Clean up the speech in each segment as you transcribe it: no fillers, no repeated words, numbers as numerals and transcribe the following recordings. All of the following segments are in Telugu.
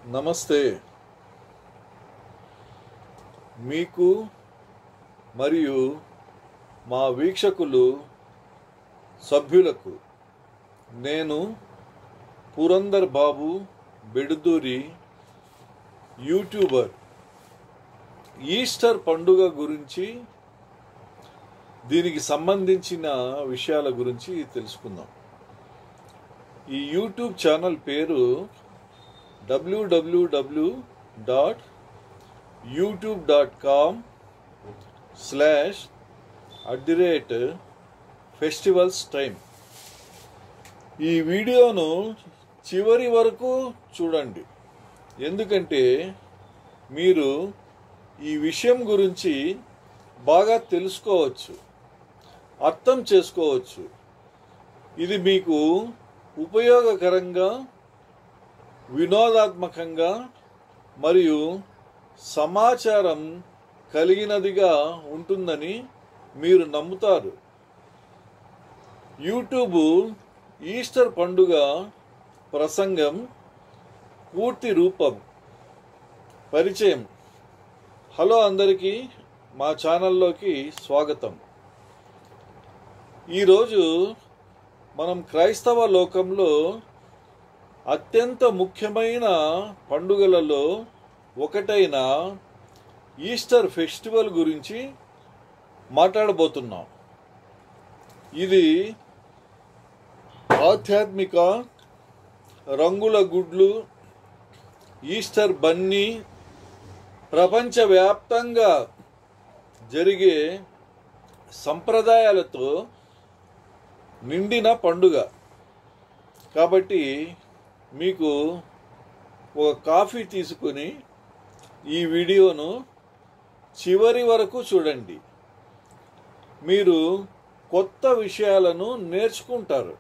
నమస్తే. మీకు మరియు మా వీక్షకులు సభ్యులకు నేను పురందర్ బాబు బెడుదూరి యూట్యూబర్. ఈస్టర్ పండుగ గురించి దీనికి సంబంధించిన విషయాల గురించి తెలుసుకుందాం. ఈ యూట్యూబ్ ఛానల్ పేరు www.youtube.com/festivals-time. ఈ వీడియోను చివరి వరకు చూడండి, ఎందుకంటే మీరు ఈ విషయం గురించి బాగా తెలుసుకోవచ్చు, అర్థం చేసుకోవచ్చు. ఇది మీకు ఉపయోగకరంగా, వినోదాత్మకంగా మరియు సమాచారం కలిగినదిగా ఉంటుందని మీరు నమ్ముతారు. యూట్యూబ్ ఈస్టర్ పండుగ ప్రసంగం పూర్తి రూపం. పరిచయం. హలో అందరికీ, మా ఛానల్లోకి స్వాగతం. ఈరోజు మనం క్రైస్తవ లోకంలో అత్యంత ముఖ్యమైన పండుగలలో ఒకటైన ఈస్టర్ ఫెస్టివల్ గురించి మాట్లాడబోతున్నాం. ఇది ఆధ్యాత్మిక రంగుల గుడ్లు, ఈస్టర్ బన్నీ, ప్రపంచవ్యాప్తంగా జరిగే సంప్రదాయాలతో నిండిన పండుగ. కాబట్టి మీకు ఒక కాఫీ తీసుకొని ఈ వీడియోను చివరి వరకు చూడండి. మీరు కొత్త విషయాలను నేర్చుకుంటారు.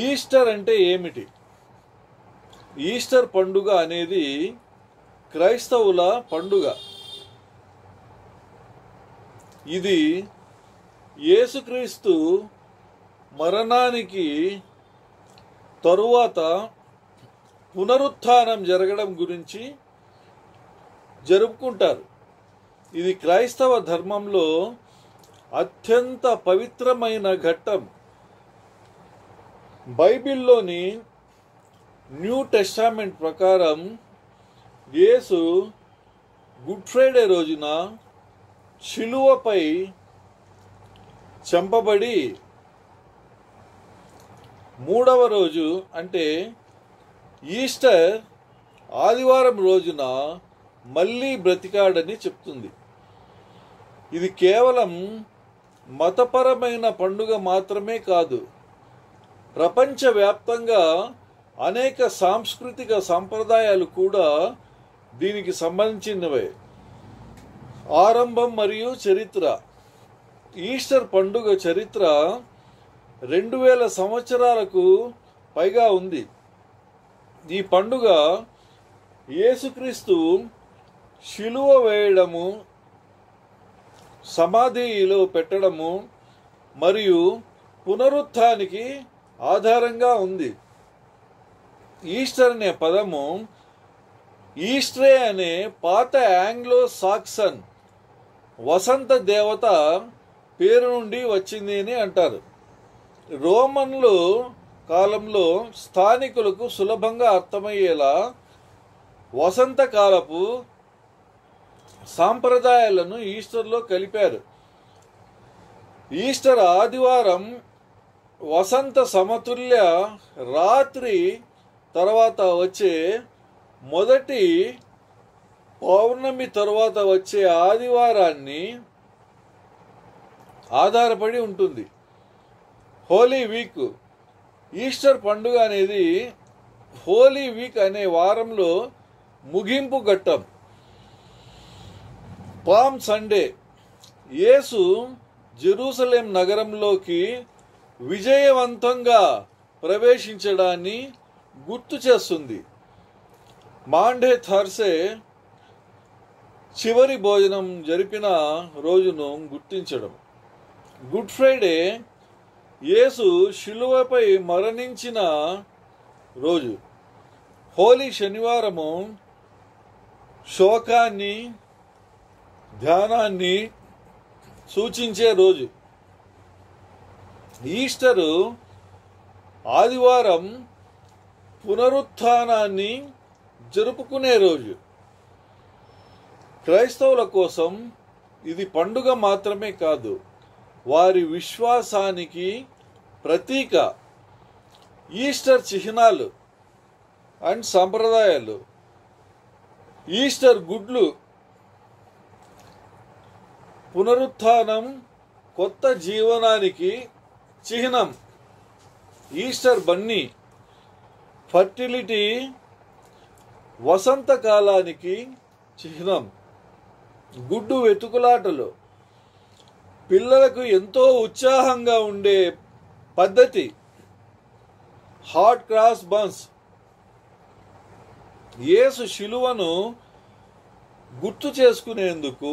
ఈస్టర్ అంటే ఏమిటి? ఈస్టర్ పండుగ అనేది క్రైస్తవుల పండుగ. ఇది యేసుక్రీస్తు మరణానికి తరువాత పునరుత్థానం జరగడం గురించి జరుపుకుంటారు. ఇది క్రైస్తవ ధర్మంలో అత్యంత పవిత్రమైన ఘట్టం. బైబిల్లోని న్యూ టెస్టామెంట్ ప్రకారం యేసు గుడ్ ఫ్రైడే రోజున శిలువపై చంపబడి మూడవ రోజు అంటే ఈస్టర్ ఆదివారం రోజున మళ్ళీ బ్రతికాడని చెప్తుంది. ఇది కేవలం మతపరమైన పండుగ మాత్రమే కాదు, ప్రపంచవ్యాప్తంగా అనేక సాంస్కృతిక సంప్రదాయాలు కూడా దీనికి సంబంధించినవే. ఆరంభం మరియు చరిత్ర. ఈస్టర్ పండుగ చరిత్ర 2000 సంవత్సరాలకు పైగా ఉంది. ఈ పండుగ యేసుక్రీస్తు శిలువ వేయడము, సమాధిలో పెట్టడము మరియు పునరుత్థానికి ఆధారంగా ఉంది. ఈస్టర్ అనే పదము ఈస్ట్రే అనే పాత ఆంగ్లో సాక్సన్ వసంత దేవత పేరు నుండి వచ్చింది అని అంటారు. రోమన్లు కాలంలో స్థానికులకు సులభంగా అర్థమయ్యేలా వసంతకాలపు సాంప్రదాయాలను ఈస్టర్లో కలిపారు. ఈస్టర్ ఆదివారం వసంత సమతుల్య రాత్రి తర్వాత వచ్చే మొదటి పౌర్ణమి తర్వాత వచ్చే ఆదివారాన్ని ఆధారపడి ఉంటుంది. హోలీ వీక్. ఈస్టర్ పండుగ అనేది హోలీ వీక్ అనే వారంలో ముగింపు ఘట్టం. Palm Sunday. యేసు జెరూసలేం నగరంలోకి విజయవంతంగా ప్రవేశించడాన్ని గుర్తు చేస్తుంది. మాండే థర్సే చివరి భోజనం జరిపిన రోజును గుర్తించడం. గుడ్ ఫ్రైడే యేసు శిలువపై మరణించిన రోజు. హోలీ శనివారము శోకాన్ని, ధ్యానాన్ని సూచించే రోజు. ఈస్టరు ఆదివారం పునరుత్థానాన్ని జరుపుకునే రోజు. క్రైస్తవుల కోసం ఇది పండుగ మాత్రమే కాదు, వారి విశ్వాసానికి ప్రతీక. ఈస్టర్ చిహ్నాలు అండ్ సంప్రదాయాలు. ఈస్టర్ గుడ్లు పునరుత్థానం, కొత్త జీవనానికి చిహ్నం. ఈస్టర్ బన్నీ ఫర్టిలిటీ, వసంతకాలానికి చిహ్నం. గుడ్డు వెతుకులాటలు పిల్లలకు ఎంతో ఉత్సాహంగా ఉండే పద్ధతి. హాట్ క్రాస్ బన్స్ యేసు శిలువను గుర్తు చేసుకునేందుకు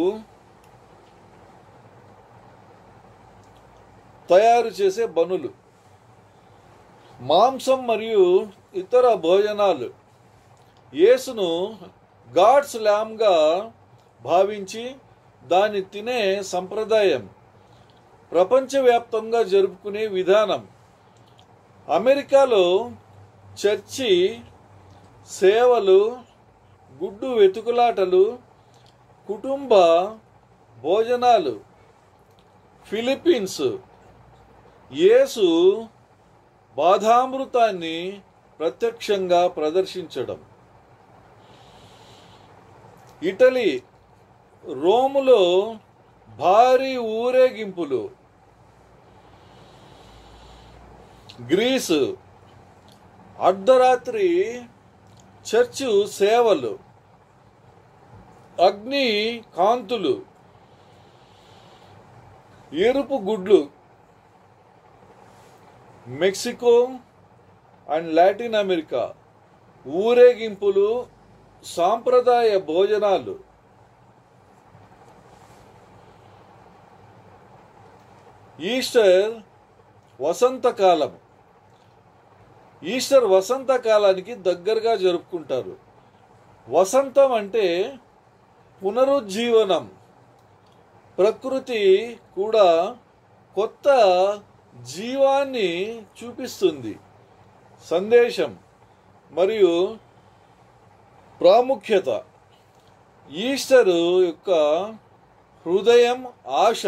తయారు చేసే బనులు. మాంసం మరియు ఇతర భోజనాలు. యేసును గాడ్స్ ల్యామ్గా భావించి దాన్ని తినే సంప్రదాయం ప్రపంచవ్యాప్తంగా జరుపుకునే విధానం. అమెరికాలో చర్చి సేవలు, గుడ్డు వెతుకులాటలు, కుటుంబ భోజనాలు. ఫిలిప్పీన్స్ యేసు బాధామృతాన్ని ప్రత్యక్షంగా ప్రదర్శించడం. ఇటలీ రోములో భారీ ఊరేగింపులు. గ్రీసు అర్ధరాత్రి చర్చు సేవలు, అగ్ని కాంతులు, ఎరుపు గుడ్లు. మెక్సికో అండ్ లాటిన్ అమెరికా ఊరేగింపులు, సాంప్రదాయ భోజనాలు. ఈస్టర్ వసంతకాలం. ఈస్టర్ వసంతకాలానికి దగ్గరగా జరుపుకుంటారు. వసంతం అంటే పునరుజ్జీవనం. ప్రకృతి కూడా కొత్త జీవాన్ని చూపిస్తుంది. సందేశం మరియు ప్రాముఖ్యత. ఈస్టర్ యొక్క హృదయం ఆశ.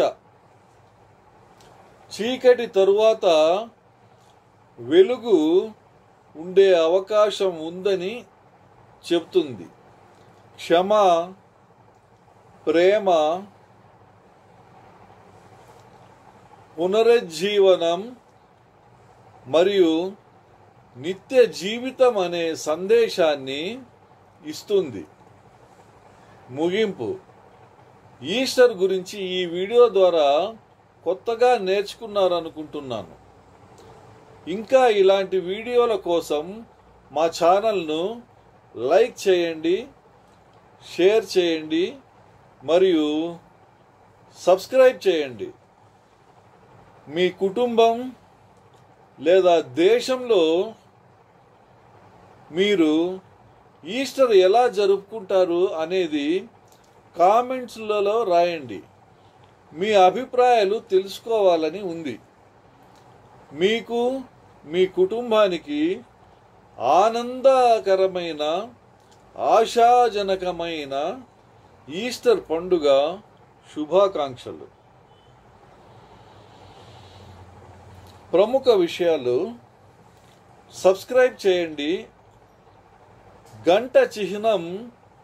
చీకటి తరువాత వెలుగు ఉండే అవకాశం ఉందని చెప్తుంది. క్షమ, ప్రేమ, పునరుజ్జీవనం మరియు నిత్య జీవితం అనే సందేశాన్ని ఇస్తుంది. ముగింపు. ఈస్టర్ గురించి ఈ వీడియో ద్వారా కొత్తగా నేర్చుకున్నారనుకుంటున్నాను. ఇంకా ఇలాంటి వీడియోల కోసం మా ఛానల్ను లైక్ చేయండి, షేర్ చేయండి మరియు సబ్స్క్రైబ్ చేయండి. మీ కుటుంబం లేదా దేశంలో మీరు ఈస్టర్ ఎలా జరుపుకుంటారు అనేది కామెంట్స్లలో రాయండి. మీ అభిప్రాయాలు తెలుసుకోవాలని ఉంది. మీకు, మీ కుటుంబానికి ఆనందకరమైన, ఆశాజనకమైన ఈస్టర్ పండుగ శుభాకాంక్షలు. ప్రముఖ విషయాలు. సబ్స్క్రైబ్ చేయండి. గంట చిహ్నం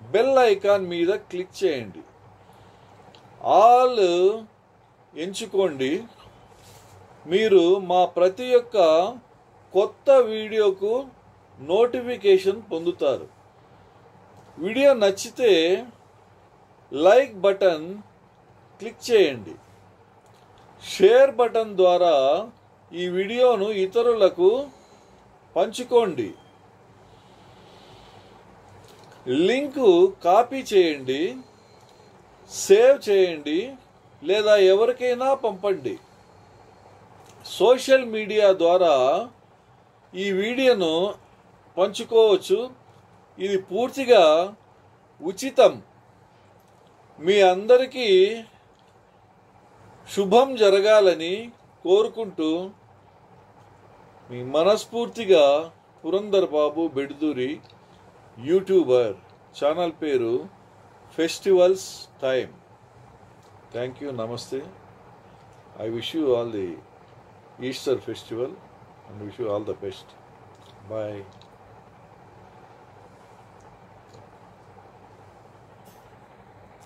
బెల్ ఐకాన్ మీద క్లిక్ చేయండి. ఆల్ ఎంచుకోండి. మీరు మా ప్రతి ఒక్క కొత్త వీడియోకు నోటిఫికేషన్ పొందుతారు. వీడియో నచ్చితే లైక్ బటన్ క్లిక్ చేయండి. షేర్ బటన్ ద్వారా ఈ వీడియోను ఇతరులకు పంచుకోండి. లింకు కాపీ చేయండి, సేవ్ చేయండి లేదా ఎవరికైనా పంపండి. సోషల్ మీడియా ద్వారా ఈ వీడియోను పంచుకోవచ్చు ఇది పూర్తిగా ఉచితం. మీ అందరికీ శుభం జరగాలని కోరుకుంటూ మీ మనస్ఫూర్తిగా పురందర్ బాబు బెడ్దూరి, యూట్యూబర్. ఛానల్ పేరు ఫెస్టివల్స్ టైమ్. Thank you. నమస్తే. I wish you all the Easter festival and wish you all the best. Bye.